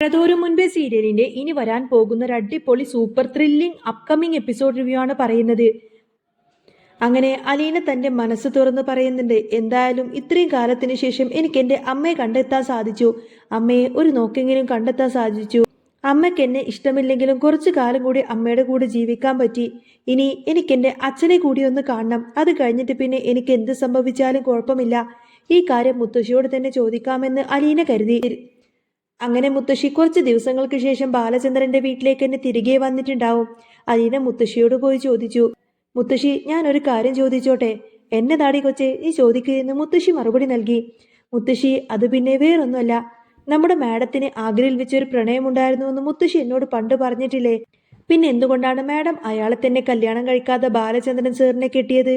പ്രതോരു മുൻപേ സീരിയലിന്റെ ഇനി വരാൻ പോകുന്ന ഒരു അടിപൊളി super thrilling upcoming episode review ആണ് പറയുന്നത്. അങ്ങനെ അലീന തന്റെ മനസ്സ് തുറന്ന് പറയുന്നുണ്ട്. എന്തായാലും ഇത്രയും കാലത്തിന് ശേഷം എനിക്ക് എന്റെ അമ്മയെ കണ്ടെത്താൻ സാധിച്ചു. അമ്മയെ ഒരു നോക്കെങ്കിലും കണ്ടെത്താൻ സാധിച്ചു. അമ്മയ്ക്ക് എന്നെ ഇഷ്ടമില്ലെങ്കിലും കുറച്ചു കാലം കൂടി അമ്മയുടെ കൂടെ ജീവിക്കാൻ പറ്റി. ഇനി എനിക്ക് എന്റെ അച്ഛനെ കൂടി ഒന്ന് കാണണം. അത് കഴിഞ്ഞിട്ട് പിന്നെ എനിക്ക് എന്ത് സംഭവിച്ചാലും കുഴപ്പമില്ല. ഈ കാര്യം മുത്തശ്ശിയോട് തന്നെ ചോദിക്കാമെന്ന് അലീന കരുതി. അങ്ങനെ മുത്തശ്ശി കുറച്ച് ദിവസങ്ങൾക്ക് ശേഷം ബാലചന്ദ്രന്റെ വീട്ടിലേക്ക് തന്നെ തിരികെ വന്നിട്ടുണ്ടാവും. അലീന മുത്തശ്ശിയോട് പോയി ചോദിച്ചു, മുത്തശ്ശി ഞാൻ ഒരു കാര്യം ചോദിച്ചോട്ടെ? എന്നെ താടി കൊച്ചെ നീ ചോദിക്കുകയെന്ന് മുത്തശ്ശി മറുപടി നൽകി. മുത്തശ്ശി അത് പിന്നെ വേറൊന്നുമല്ല, നമ്മുടെ മാഡത്തിന് ആഗ്രയിൽ വെച്ചൊരു പ്രണയമുണ്ടായിരുന്നുവെന്ന് മുത്തശ്ശി എന്നോട് പണ്ട് പറഞ്ഞിട്ടില്ലേ? പിന്നെ എന്തുകൊണ്ടാണ് മാഡം അയാളെ തന്നെ കല്യാണം കഴിക്കാതെ ബാലചന്ദ്രൻ സാറിനെ കെട്ടിയത്?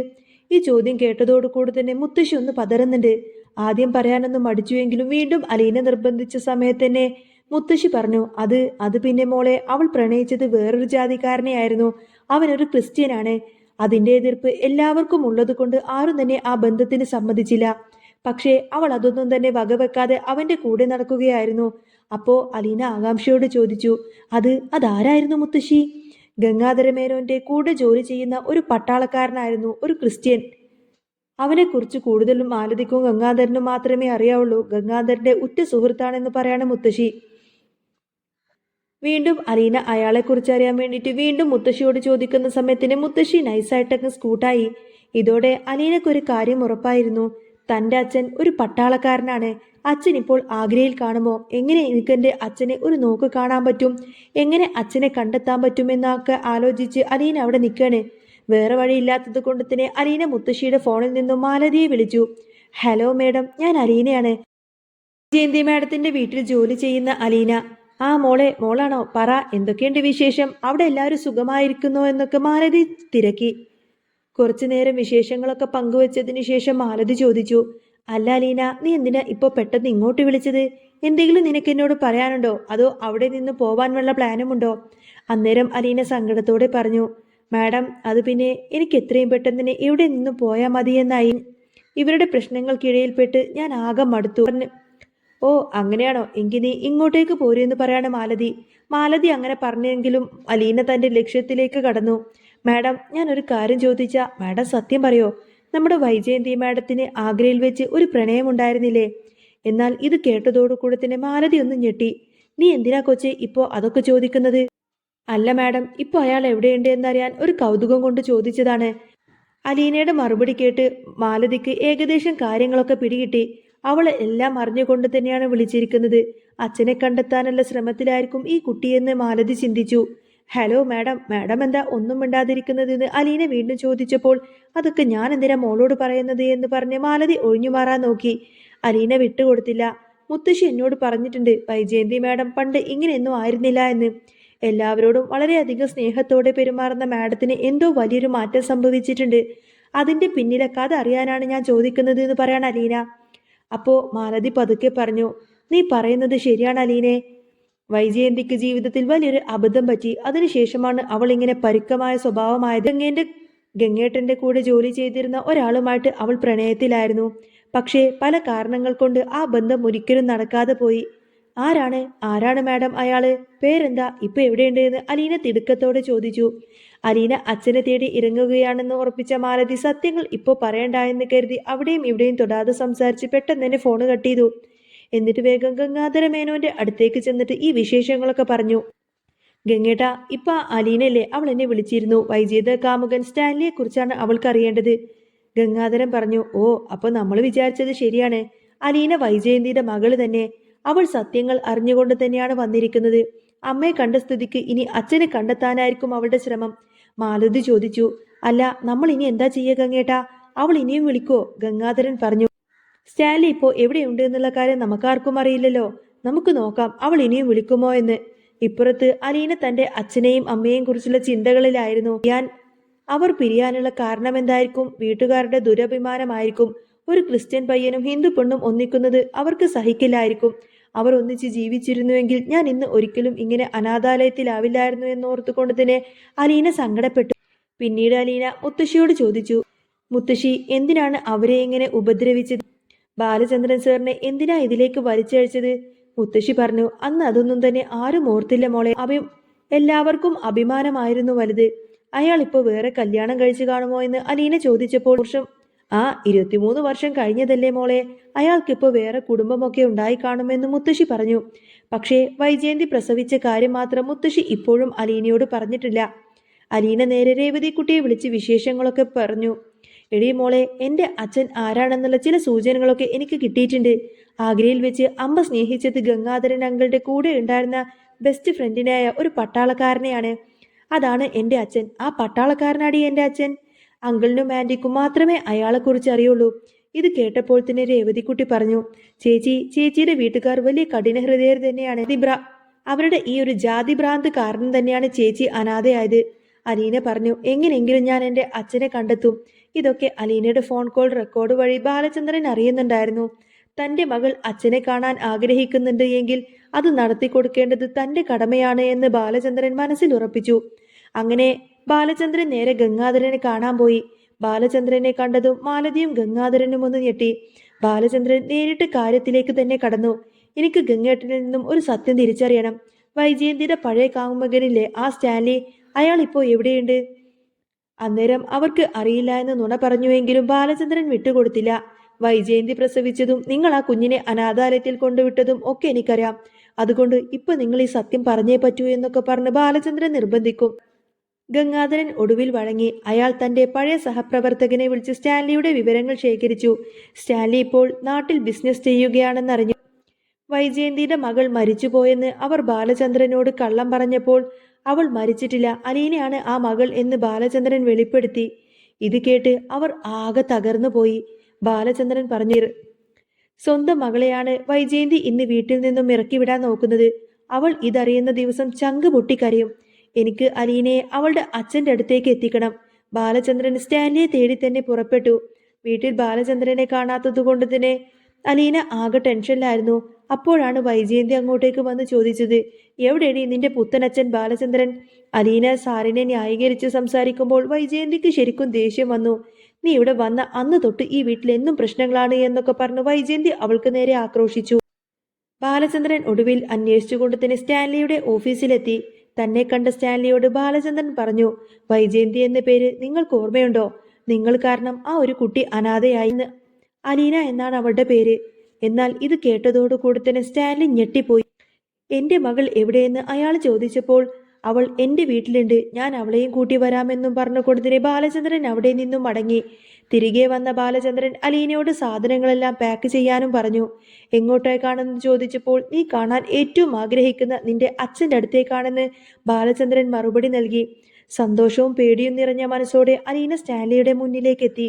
ഈ ചോദ്യം കേട്ടതോടുകൂടി തന്നെ മുത്തശ്ശി ഒന്ന് പതറുന്നുണ്ട്. ആദ്യം പറയാനൊന്ന് മടിച്ചുവെങ്കിലും വീണ്ടും അലീന നിർബന്ധിച്ച സമയത്ത് തന്നെ മുത്തശ്ശി പറഞ്ഞു, അത് പിന്നെ മോളെ, അവൾ പ്രണയിച്ചത് വേറൊരു ജാതിക്കാരനെയായിരുന്നു. അവനൊരു ക്രിസ്ത്യനാണ്. അതിന്റെ എതിർപ്പ് എല്ലാവർക്കും ഉള്ളത് കൊണ്ട് ആരും തന്നെ ആ ബന്ധത്തിന് സമ്മതിച്ചില്ല. പക്ഷേ അവൾ അതൊന്നും തന്നെ വകവെക്കാതെ അവന്റെ കൂടെ നടക്കുകയായിരുന്നു. അപ്പോ അലീന ആകാംക്ഷയോട് ചോദിച്ചു, അതാരായിരുന്നു മുത്തശ്ശി? ഗംഗാധരമേനോന്റെ കൂടെ ജോലി ചെയ്യുന്ന ഒരു പട്ടാളക്കാരനായിരുന്നു, ഒരു ക്രിസ്ത്യൻ. അവനെക്കുറിച്ച് കൂടുതലും മാലതിക്കും ഗംഗാധരനും മാത്രമേ അറിയാവുള്ളൂ. ഗംഗാധരന്റെ ഉറ്റ സുഹൃത്താണെന്ന് പറയാണ് മുത്തശ്ശി. വീണ്ടും അലീന അയാളെക്കുറിച്ച് അറിയാൻ വേണ്ടിയിട്ട് വീണ്ടും മുത്തശ്ശിയോട് ചോദിക്കുന്ന സമയത്തിന് മുത്തശ്ശി നൈസായിട്ടൊക്കെ സ്കൂട്ടായി. ഇതോടെ അലീനക്കൊരു കാര്യം ഉറപ്പായിരുന്നു, തന്റെ അച്ഛൻ ഒരു പട്ടാളക്കാരനാണ്. അച്ഛൻ ഇപ്പോൾ ആഗ്രയിൽ കാണുമോ? എങ്ങനെ എനിക്ക് എൻ്റെ അച്ഛനെ ഒരു നോക്ക് കാണാൻ പറ്റും? എങ്ങനെ അച്ഛനെ കണ്ടെത്താൻ പറ്റുമെന്നൊക്കെ ആലോചിച്ച് അലീന അവിടെ നിൽക്കാണ്. വേറെ വഴിയില്ലാത്തത് കൊണ്ട് തന്നെ അലീന മുത്തശ്ശിയുടെ ഫോണിൽ നിന്നും മാലതിയെ വിളിച്ചു. ഹലോ മേഡം, ഞാൻ അലീനയാണ്. ജയന്തി മാഡത്തിന്റെ വീട്ടിൽ ജോലി ചെയ്യുന്ന അലീന. ആ മോളാണോ? പറ, എന്തൊക്കെയുണ്ട് വിശേഷം? അവിടെ എല്ലാവരും സുഖമായിരിക്കുന്നോ എന്നൊക്കെ മാലതി തിരക്കി. കുറച്ചു നേരം വിശേഷങ്ങളൊക്കെ പങ്കുവച്ചതിന് ശേഷം മാലതി ചോദിച്ചു, അല്ല അലീന, നീ എന്തിനാ ഇപ്പൊ പെട്ടെന്ന് ഇങ്ങോട്ട് വിളിച്ചത്? എന്തെങ്കിലും നിനക്ക് എന്നോട് പറയാനുണ്ടോ? അതോ അവിടെ നിന്ന് പോവാൻ വല്ല പ്ലാനുമുണ്ടോ? അന്നേരം അലീന സങ്കടത്തോടെ പറഞ്ഞു, മാഡം, അത് പിന്നെ എനിക്ക് എത്രയും പെട്ടെന്ന് തന്നെ ഇവിടെ നിന്ന് പോയാൽ മതിയെന്നായി. ഇവരുടെ പ്രശ്നങ്ങൾക്കിടയിൽപ്പെട്ട് ഞാൻ ആകെ മടുത്തു. ഓ അങ്ങനെയാണോ? എങ്കിൽ നീ ഇങ്ങോട്ടേക്ക് പോരെന്ന് പറയാണ് മാലതി. മാലതി അങ്ങനെ പറഞ്ഞെങ്കിലും അലീന തന്റെ ലക്ഷ്യത്തിലേക്ക് കടന്നു. മാഡം, ഞാൻ ഒരു കാര്യം ചോദിച്ചാ മാഡം സത്യം പറയോ? നമ്മുടെ വൈജയന്തി മാഡത്തിന് ആഗ്രയിൽ വെച്ച് ഒരു പ്രണയമുണ്ടായിരുന്നില്ലേ? എന്നാൽ ഇത് കേട്ടതോടുകൂടെ തന്നെ മാലതി ഒന്ന് ഞെട്ടി. നീ എന്തിനാ കൊച്ചെ ഇപ്പോ അതൊക്കെ ചോദിക്കുന്നത്? അല്ല മാഡം, ഇപ്പൊ അയാൾ എവിടെയുണ്ട് എന്നറിയാൻ ഒരു കൗതുകം കൊണ്ട് ചോദിച്ചതാണ്. അലീനയുടെ മറുപടി കേട്ട് മാലതിക്ക് ഏകദേശം കാര്യങ്ങളൊക്കെ പിടികിട്ടി. അവൾ എല്ലാം അറിഞ്ഞുകൊണ്ട് തന്നെയാണ് വിളിച്ചിരിക്കുന്നത്. അച്ഛനെ കണ്ടെത്താനുള്ള ശ്രമത്തിലായിരിക്കും ഈ കുട്ടിയെന്ന് മാലതി ചിന്തിച്ചു. ഹലോ മാഡം, മാഡം എന്താ ഒന്നും മിണ്ടാതിരിക്കുന്നതെന്ന് അലീന വീണ്ടും ചോദിച്ചപ്പോൾ, അതൊക്കെ ഞാൻ എന്തിനാ മോളോട് പറയുന്നത് എന്ന് പറഞ്ഞ് മാലതി ഒഴിഞ്ഞു മാറാൻ നോക്കി. അലീന വിട്ടുകൊടുത്തില്ല. മുത്തശ്ശി എന്നോട് പറഞ്ഞിട്ടുണ്ട്, വൈജയന്തി മാഡം പണ്ട് ഇങ്ങനെയൊന്നും ആയിരുന്നില്ല എന്ന്. എല്ലാവരോടും വളരെയധികം സ്നേഹത്തോടെ പെരുമാറുന്ന മാഡത്തിന് എന്തോ വലിയൊരു മാറ്റം സംഭവിച്ചിട്ടുണ്ട്. അതിന്റെ പിന്നിലെ കഥ അറിയാനാണ് ഞാൻ ചോദിക്കുന്നത് എന്ന് പറയാണ് അലീന. അപ്പോ മാലതി പതുക്കെ പറഞ്ഞു, നീ പറയുന്നത് ശരിയാണ് അലീനെ. വൈജയന്തിക്ക് ജീവിതത്തിൽ വലിയൊരു അബദ്ധം പറ്റി. അതിനുശേഷമാണ് അവൾ ഇങ്ങനെ പരുക്കമായ സ്വഭാവമായത്. ഗംഗേട്ടന്റെ കൂടെ ജോലി ചെയ്തിരുന്ന ഒരാളുമായിട്ട് അവൾ പ്രണയത്തിലായിരുന്നു. പക്ഷേ പല കാരണങ്ങൾ കൊണ്ട് ആ ബന്ധം ഒരിക്കലും നടക്കാതെ പോയി. ആരാണ് മാഡം അയാള്? പേരെന്താ? ഇപ്പൊ എവിടെയുണ്ട് എന്ന് അലീന തിടുക്കത്തോടെ ചോദിച്ചു. അലീന അച്ഛനെ തേടി ഇറങ്ങുകയാണെന്ന് ഉറപ്പിച്ച മാലതി സത്യങ്ങൾ ഇപ്പോൾ പറയണ്ട എന്ന് കരുതി അവിടെയും ഇവിടെയും തൊടാതെ സംസാരിച്ച് പെട്ടെന്ന് തന്നെ ഫോണ് കട്ട് ചെയ്തു. എന്നിട്ട് വേഗം ഗംഗാധര മേനോന്റെ അടുത്തേക്ക് ചെന്നിട്ട് ഈ വിശേഷങ്ങളൊക്കെ പറഞ്ഞു. ഗംഗേട്ട, ഇപ്പൊ അലീനല്ലേ? അവൾ എന്നെ വിളിച്ചിരുന്നു. വൈജയന്ത കാമുകൻ സ്റ്റാൻലിയെ കുറിച്ചാണ് അവൾക്ക് അറിയേണ്ടത്. ഗംഗാധരൻ പറഞ്ഞു. ഓ, അപ്പൊ നമ്മൾ വിചാരിച്ചത് ശരിയാണ്. അലീന വൈജയന്തിയുടെ മകള് തന്നെ. അവൾ സത്യങ്ങൾ അറിഞ്ഞുകൊണ്ട് തന്നെയാണ് വന്നിരിക്കുന്നത്. അമ്മയെ കണ്ട സ്ഥിതിക്ക് ഇനി അച്ഛനെ കണ്ടെത്താനായിരിക്കും അവളുടെ ശ്രമം. മാലതി ചോദിച്ചു. അല്ല, നമ്മൾ ഇനി എന്താ ചെയ്യുക ഗംഗേട്ടാ? അവൾ ഇനിയും വിളിക്കോ? ഗംഗാധരൻ പറഞ്ഞു. സ്റ്റാൻലി ഇപ്പോ എവിടെയുണ്ട് എന്നുള്ള കാര്യം നമുക്കാർക്കും അറിയില്ലല്ലോ. നമുക്ക് നോക്കാം അവൾ ഇനിയും വിളിക്കുമോ എന്ന്. ഇപ്പുറത്ത് അലീന തന്റെ അച്ഛനെയും അമ്മയെയും കുറിച്ചുള്ള ചിന്തകളിലായിരുന്നു. അവർ പിരിയാനുള്ള കാരണം എന്തായിരിക്കും? വീട്ടുകാരുടെ ദുരഭിമാനമായിരിക്കും. ഒരു ക്രിസ്ത്യൻ പയ്യനും ഹിന്ദു പെണ്ണും ഒന്നിക്കുന്നത് അവർക്ക് സഹിക്കില്ലായിരിക്കും. അവർ ഒന്നിച്ച് ജീവിച്ചിരുന്നുവെങ്കിൽ ഞാൻ ഇന്ന് ഒരിക്കലും ഇങ്ങനെ അനാഥാലയത്തിലാവില്ലായിരുന്നു എന്നോർത്തുകൊണ്ട് തന്നെ അലീന സങ്കടപ്പെട്ടു. പിന്നീട് അലീന മുത്തശ്ശിയോട് ചോദിച്ചു, മുത്തശ്ശി എന്തിനാണ് അവരെ ഇങ്ങനെ ഉപദ്രവിച്ചത്? ബാലചന്ദ്രൻ സാറിനെ എന്തിനാ ഇതിലേക്ക് വലിച്ചഴിച്ചത്? മുത്തശ്ശി പറഞ്ഞു. അന്ന് അതൊന്നും തന്നെ ആരും ഓർത്തില്ല മോളെ. എല്ലാവർക്കും അഭിമാനമായിരുന്നു വലുത്. അയാൾ ഇപ്പോൾ വേറെ കല്യാണം കഴിച്ചു കാണുമോ എന്ന് അലീന ചോദിച്ചപ്പോൾ 23 വർഷം കഴിഞ്ഞതല്ലേ മോളെ, അയാൾക്കിപ്പോൾ വേറെ കുടുംബമൊക്കെ ഉണ്ടായി കാണുമെന്ന് മുത്തശ്ശി പറഞ്ഞു. പക്ഷേ വൈജയന്തി പ്രസവിച്ച കാര്യം മാത്രം മുത്തശ്ശി ഇപ്പോഴും അലീനയോട് പറഞ്ഞിട്ടില്ല. അലീന നേരെ രേവതിക്കുട്ടിയെ വിളിച്ച് വിശേഷങ്ങളൊക്കെ പറഞ്ഞു. എടീ മോളെ, എൻ്റെ അച്ഛൻ ആരാണെന്നുള്ള ചില സൂചനകളൊക്കെ എനിക്ക് കിട്ടിയിട്ടുണ്ട്. ആഗ്രയിൽ വെച്ച് അമ്മ സ്നേഹിച്ചത് ഗംഗാധരൻ അങ്കിളുടെ കൂടെ ഉണ്ടായിരുന്ന ബെസ്റ്റ് ഫ്രണ്ടിനായ ഒരു പട്ടാളക്കാരനെയാണ്. അതാണ് എൻ്റെ അച്ഛൻ. ആ പട്ടാളക്കാരനാടി എൻ്റെ അച്ഛൻ. അങ്കിളിനും ആൻറ്റിക്കും മാത്രമേ അയാളെക്കുറിച്ച് അറിയുള്ളൂ. ഇത് കേട്ടപ്പോൾ തന്നെ രേവതിക്കുട്ടി പറഞ്ഞു. ചേച്ചിയുടെ വീട്ടുകാർ വലിയ കഠിന ഹൃദയർ തന്നെയാണ്. അവരുടെ ഈ ഒരു ജാതി ഭ്രാന്ത് കാരണം തന്നെയാണ് ചേച്ചി അനാഥയായത്. അലീന പറഞ്ഞു. എങ്ങനെയെങ്കിലും ഞാൻ എൻ്റെ അച്ഛനെ കണ്ടെത്തും. ഇതൊക്കെ അലീനയുടെ ഫോൺ കോൾ റെക്കോർഡ് വഴി ബാലചന്ദ്രൻ അറിയുന്നുണ്ടായിരുന്നു. തൻ്റെ മകൾ അച്ഛനെ കാണാൻ ആഗ്രഹിക്കുന്നുണ്ട് എങ്കിൽ അത് നടത്തി കൊടുക്കേണ്ടത് തൻ്റെ കടമയാണ് എന്ന് ബാലചന്ദ്രൻ മനസ്സിൽ ഉറപ്പിച്ചു. അങ്ങനെ ബാലചന്ദ്രൻ നേരെ ഗംഗാധരനെ കാണാൻ പോയി. ബാലചന്ദ്രനെ കണ്ടതും മാലതിയും ഗംഗാധരനും ഒന്ന് ഞെട്ടി. ബാലചന്ദ്രൻ നേരിട്ട് കാര്യത്തിലേക്ക് തന്നെ കടന്നു. എനിക്ക് ഗംഗേട്ടനിൽ നിന്നും ഒരു സത്യം തിരിച്ചറിയണം. വൈജയന്തിയുടെ പഴയ കാമുകനില്ലേ ആ സ്റ്റാൻലി, അയാൾ ഇപ്പോൾ എവിടെയുണ്ട്? അന്നേരം അവർക്ക് അറിയില്ല എന്ന് നുണ പറഞ്ഞുവെങ്കിലും ബാലചന്ദ്രൻ വിട്ടുകൊടുത്തില്ല. വൈജയന്തി പ്രസവിച്ചതും നിങ്ങൾ ആ കുഞ്ഞിനെ അനാഥാലയത്തിൽ കൊണ്ടുവിട്ടതും ഒക്കെ എനിക്കറിയാം. അതുകൊണ്ട് ഇപ്പൊ നിങ്ങൾ ഈ സത്യം പറഞ്ഞേ പറ്റൂ എന്നൊക്കെ പറഞ്ഞ് ബാലചന്ദ്രൻ നിർബന്ധിക്കും. ഗംഗാധരൻ ഒടുവിൽ വഴങ്ങി. അയാൾ തന്റെ പഴയ സഹപ്രവർത്തകനെ വിളിച്ച് സ്റ്റാൻലിയുടെ വിവരങ്ങൾ ശേഖരിച്ചു. സ്റ്റാൻലി ഇപ്പോൾ നാട്ടിൽ ബിസിനസ് ചെയ്യുകയാണെന്നറിഞ്ഞു. വൈജയന്തിയുടെ മകൾ മരിച്ചുപോയെന്ന് അവർ ബാലചന്ദ്രനോട് കള്ളം പറഞ്ഞപ്പോൾ അവൾ മരിച്ചിട്ടില്ല, അലീനയാണ് ആ മകൾ എന്ന് ബാലചന്ദ്രൻ വെളിപ്പെടുത്തി. ഇത് കേട്ട് അവർ ആകെ തകർന്നു പോയി. ബാലചന്ദ്രൻ പറഞ്ഞു. സ്വന്തം മകളെയാണ് വൈജയന്തി ഇന്ന് വീട്ടിൽ നിന്നും ഇറക്കിവിടാൻ നോക്കുന്നത്. അവൾ ഇതറിയുന്ന ദിവസം ചങ്ക് പൊട്ടിക്കരയും. എനിക്ക് അലീനയെ അവളുടെ അച്ഛൻ്റെ അടുത്തേക്ക് എത്തിക്കണം. ബാലചന്ദ്രൻ സ്റ്റാൻലിയെ തേടി തന്നെ പുറപ്പെട്ടു. വീട്ടിൽ ബാലചന്ദ്രനെ കാണാത്തത് കൊണ്ട് തന്നെ അലീന ആകെ ടെൻഷനിലായിരുന്നു. അപ്പോഴാണ് വൈജയന്തി അങ്ങോട്ടേക്ക് വന്ന് ചോദിച്ചത്. എവിടെയാണ് നിന്റെ പുത്തനച്ഛൻ ബാലചന്ദ്രൻ? അലീന സാറിനെ ന്യായീകരിച്ച് സംസാരിക്കുമ്പോൾ വൈജയന്തിക്ക് ശരിക്കും ദേഷ്യം വന്നു. നീ ഇവിടെ വന്ന അന്ന് തൊട്ട് ഈ വീട്ടിൽ എന്നും പ്രശ്നങ്ങളാണ് എന്നൊക്കെ പറഞ്ഞ് വൈജയന്തി അവൾക്ക് നേരെ ആക്രോശിച്ചു. ബാലചന്ദ്രൻ ഒടുവിൽ അന്വേഷിച്ചുകൊണ്ട് തന്നെ സ്റ്റാൻലിയുടെ ഓഫീസിലെത്തി. തന്നെ കണ്ട സ്റ്റാൻലിയോട് ബാലചന്ദ്രൻ പറഞ്ഞു. വൈജയന്തി എന്ന പേര് നിങ്ങൾക്ക് ഓർമ്മയുണ്ടോ? നിങ്ങൾ കാരണം ആ ഒരു കുട്ടി അനാഥയായി. അലീന എന്നാണ് അവളുടെ പേര്. എന്നാൽ ഇത് കേട്ടതോടുകൂടി തന്നെ സ്റ്റാൻലി ഞെട്ടിപ്പോയി. എൻ്റെ മകൾ എവിടെയെന്ന് അയാൾ ചോദിച്ചപ്പോൾ അവൾ എൻ്റെ വീട്ടിലുണ്ട്, ഞാൻ അവളെയും കൂട്ടി വരാമെന്നും പറഞ്ഞുകൊണ്ടതിനെ ബാലചന്ദ്രൻ അവിടെ നിന്നും മടങ്ങി. തിരികെ വന്ന ബാലചന്ദ്രൻ അലീനയോട് സാധനങ്ങളെല്ലാം പാക്ക് ചെയ്യാനും പറഞ്ഞു. എങ്ങോട്ടേക്കാണെന്ന് ചോദിച്ചപ്പോൾ നീ കാണാൻ ഏറ്റവും ആഗ്രഹിക്കുന്ന നിന്റെ അച്ഛൻ്റെ അടുത്തേക്കാണെന്ന് ബാലചന്ദ്രൻ മറുപടി നൽകി. സന്തോഷവും പേടിയും നിറഞ്ഞ മനസ്സോടെ അലീന സ്റ്റാൻലിയുടെ മുന്നിലേക്കെത്തി.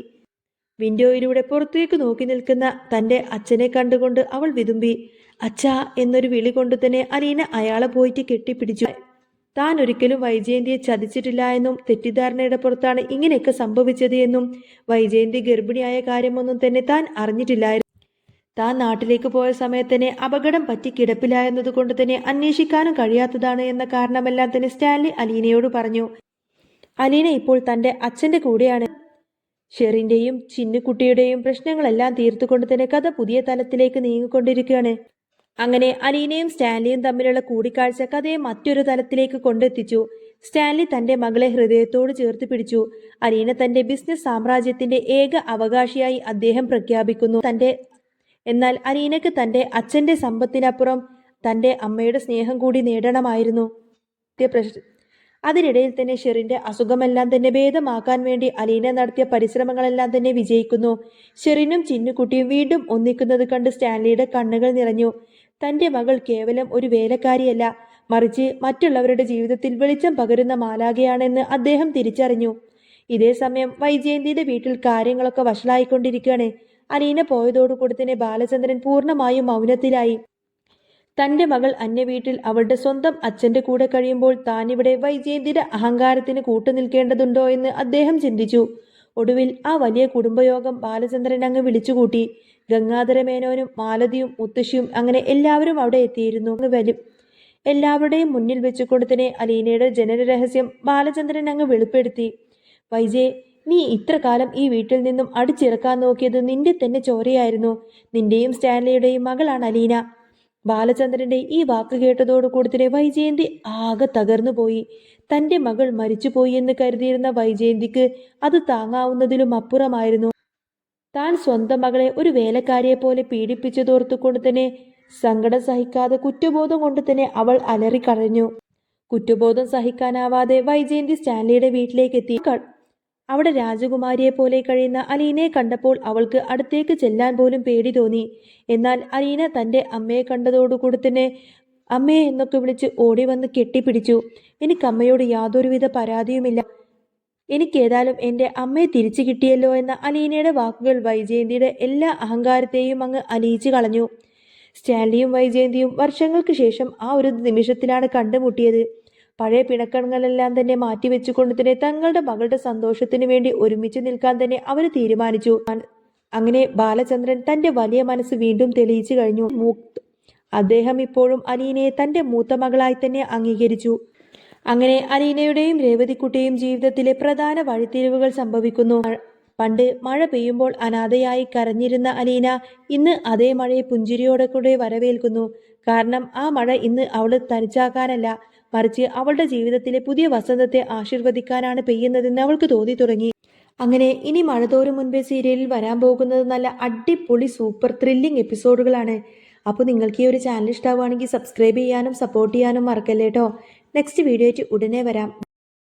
വിൻഡോയിലൂടെ പുറത്തേക്ക് നോക്കി നിൽക്കുന്ന തൻ്റെ അച്ഛനെ കണ്ടുകൊണ്ട് അവൾ വിതുമ്പി. അച്ഛാ എന്നൊരു വിളി കൊണ്ട് തന്നെ അലീന അയാളെ പോയിട്ട് കെട്ടിപ്പിടിച്ചു. താൻ ഒരിക്കലും വൈജയന്തിയെ ചതിച്ചിട്ടില്ല എന്നും തെറ്റിദ്ധാരണയുടെ പുറത്താണ് ഇങ്ങനെയൊക്കെ സംഭവിച്ചത് എന്നും വൈജയന്തി ഗർഭിണിയായ കാര്യമൊന്നും തന്നെ താൻ അറിഞ്ഞിട്ടില്ലായിരുന്നു. താൻ നാട്ടിലേക്ക് പോയ സമയത്ത് തന്നെ അപകടം പറ്റി കിടപ്പിലായെന്നത് കൊണ്ട് തന്നെ അന്വേഷിക്കാനും കഴിയാത്തതാണ് എന്ന കാരണമെല്ലാം തന്നെ സ്റ്റാൻലി അലീനയോട് പറഞ്ഞു. അലീന ഇപ്പോൾ തൻ്റെ അച്ഛൻ്റെ കൂടെയാണ്. ഷെറിൻ്റെയും ചിന്നുകുട്ടിയുടെയും പ്രശ്നങ്ങളെല്ലാം തീർത്തുകൊണ്ട് തന്നെ കഥ പുതിയ തലത്തിലേക്ക് നീങ്ങിക്കൊണ്ടിരിക്കുകയാണ്. അങ്ങനെ അലീനയും സ്റ്റാൻലിയും തമ്മിലുള്ള കൂടിക്കാഴ്ച കഥയെ മറ്റൊരു തലത്തിലേക്ക് കൊണ്ടെത്തിച്ചു. സ്റ്റാൻലി തന്റെ മകളെ ഹൃദയത്തോട് ചേർത്ത് പിടിച്ചു. അലീന തന്റെ ബിസിനസ് സാമ്രാജ്യത്തിന്റെ ഏക അവകാശിയായി അദ്ദേഹം പ്രഖ്യാപിക്കുന്നു. എന്നാൽ അലീനക്ക് തന്റെ അച്ഛന്റെ സമ്പത്തിനപ്പുറം തന്റെ അമ്മയുടെ സ്നേഹം കൂടി നേടണമായിരുന്നു. അതിനിടയിൽ തന്നെ ഷെറിന്റെ അസുഖമെല്ലാം തന്നെ ഭേദമാക്കാൻ വേണ്ടി അലീന നടത്തിയ പരിശ്രമങ്ങളെല്ലാം തന്നെ വിജയിക്കുന്നു. ഷെറിനും ചിന്നുകുട്ടിയും വീണ്ടും ഒന്നിക്കുന്നത് കണ്ട് സ്റ്റാൻലിയുടെ കണ്ണുകൾ നിറഞ്ഞു. തന്റെ മകൾ കേവലം ഒരു വേലക്കാരിയല്ല, മറിച്ച് മറ്റുള്ളവരുടെ ജീവിതത്തിൽ വെളിച്ചം പകരുന്ന മാലാഖയാണെന്ന് അദ്ദേഹം തിരിച്ചറിഞ്ഞു. ഇതേ സമയം വൈജയന്തിയുടെ വീട്ടിൽ കാര്യങ്ങളൊക്കെ വഷളായിക്കൊണ്ടിരിക്കുകയാണ്. അലീന പോയതോടുകൂടി തന്നെ ബാലചന്ദ്രൻ പൂർണ്ണമായും മൗനത്തിലായി. തന്റെ മകൾ അന്യവീട്ടിൽ അവളുടെ സ്വന്തം അച്ഛന്റെ കൂടെ കഴിയുമ്പോൾ താനിവിടെ വൈജയന്തിയുടെ അഹങ്കാരത്തിന് കൂട്ടുനിൽക്കേണ്ടതുണ്ടോ എന്ന് അദ്ദേഹം ചിന്തിച്ചു. ഒടുവിൽ ആ വലിയ കുടുംബയോഗം ബാലചന്ദ്രൻ അങ്ങ് വിളിച്ചുകൂട്ടി. ഗംഗാധര മേനോനും മാലതിയും മുത്തശ്ശിയും അങ്ങനെ എല്ലാവരും അവിടെ എത്തിയിരുന്നു. എല്ലാവരുടെയും മുന്നിൽ വെച്ചുകൊണ്ട് തന്നെ അലീനയുടെ ജനനരഹസ്യം ബാലചന്ദ്രൻ അങ്ങ് വെളിപ്പെടുത്തി. വൈജയ്, നീ ഇത്ര കാലം ഈ വീട്ടിൽ നിന്നും അടിച്ചിറക്കാൻ നോക്കിയത് നിന്റെ തന്നെ ചോരയായിരുന്നു. നിന്റെയും സ്റ്റാൻലിയുടെയും മകളാണ് അലീന. ബാലചന്ദ്രന്റെ ഈ വാക്ക് കേട്ടതോടുകൂടി തന്നെ വൈജയന്തി ആകെ തകർന്നു പോയി. തന്റെ മകൾ മരിച്ചുപോയി എന്ന് കരുതിയിരുന്ന വൈജയന്തിക്ക് അത് താങ്ങാവുന്നതിലും അപ്പുറമായിരുന്നു. താൻ സ്വന്തം മകളെ ഒരു വേലക്കാരിയെ പോലെ പീഡിപ്പിച്ചതോർത്തുകൊണ്ട് തന്നെ സങ്കടം സഹിക്കാതെ കുറ്റബോധം കൊണ്ട് തന്നെ അവൾ അലറിക്കരഞ്ഞു. കുറ്റബോധം സഹിക്കാനാവാതെ വൈജയന്തി സ്റ്റാൻലിയുടെ വീട്ടിലേക്ക് എത്തി. അവിടെ രാജകുമാരിയെ പോലെ കഴിയുന്ന അലീനയെ കണ്ടപ്പോൾ അവൾക്ക് അടുത്തേക്ക് ചെല്ലാൻ പോലും പേടി തോന്നി. എന്നാൽ അലീന തന്റെ അമ്മയെ കണ്ടതോടുകൂടി തന്നെ അമ്മയെ എന്നൊക്കെ വിളിച്ച് ഓടി വന്ന് കെട്ടിപ്പിടിച്ചു. എനിക്ക് അമ്മയോട് യാതൊരുവിധ പരാതിയുമില്ല, എനിക്കേതായാലും എൻ്റെ അമ്മയെ തിരിച്ചു കിട്ടിയല്ലോ എന്ന അലീനയുടെ വാക്കുകൾ വൈജയന്തിയുടെ എല്ലാ അഹങ്കാരത്തെയും അങ്ങ് അലിയിച്ചു കളഞ്ഞു. സ്റ്റാൻലിയും വൈജയന്തിയും വർഷങ്ങൾക്ക് ശേഷം ആ ഒരു നിമിഷത്തിലാണ് കണ്ടുമുട്ടിയത്. പഴയ പിണക്കങ്ങളെല്ലാം തന്നെ മാറ്റിവെച്ചുകൊണ്ട് തന്നെ തങ്ങളുടെ മകളുടെ സന്തോഷത്തിന് വേണ്ടി ഒരുമിച്ച് നിൽക്കാൻ തന്നെ അവർ തീരുമാനിച്ചു. അങ്ങനെ ബാലചന്ദ്രൻ തന്റെ വലിയ മനസ്സ് വീണ്ടും തെളിയിച്ചു കഴിഞ്ഞു. അദ്ദേഹം ഇപ്പോഴും അലീനയെ തന്റെ മൂത്ത മകളായി തന്നെ അംഗീകരിച്ചു. അങ്ങനെ അലീനയുടെയും രേവതിക്കുട്ടിയും ജീവിതത്തിലെ പ്രധാന വഴിത്തിരിവുകൾ സംഭവിക്കുന്നു. പണ്ട് മഴ പെയ്യുമ്പോൾ അനാഥയായി കരഞ്ഞിരുന്ന അലീന ഇന്ന് അതേ മഴയെ പുഞ്ചിരിയോടെ കൂടെ വരവേൽക്കുന്നു. കാരണം ആ മഴ ഇന്ന് അവൾ തനിച്ചാക്കാനല്ല, മറിച്ച് അവളുടെ ജീവിതത്തിലെ പുതിയ വസന്തത്തെ ആശീർവദിക്കാനാണ് പെയ്യുന്നതെന്ന് അവൾക്ക് തോന്നി തുടങ്ങി. അങ്ങനെ ഇനി മഴ തോരും മുൻപേ സീരിയലിൽ വരാൻ പോകുന്നത് നല്ല അടിപൊളി സൂപ്പർ ത്രില്ലിംഗ് എപ്പിസോഡുകളാണ്. അപ്പോൾ നിങ്ങൾക്ക് ഈ ഒരു ചാനൽ ഇഷ്ടമാവുകയാണെങ്കിൽ സബ്സ്ക്രൈബ് ചെയ്യാനും സപ്പോർട്ട് ചെയ്യാനും മറക്കല്ലേ കേട്ടോ. നെക്സ്റ്റ് വീഡിയോ ആയിട്ട് ഉടനെ വരാം.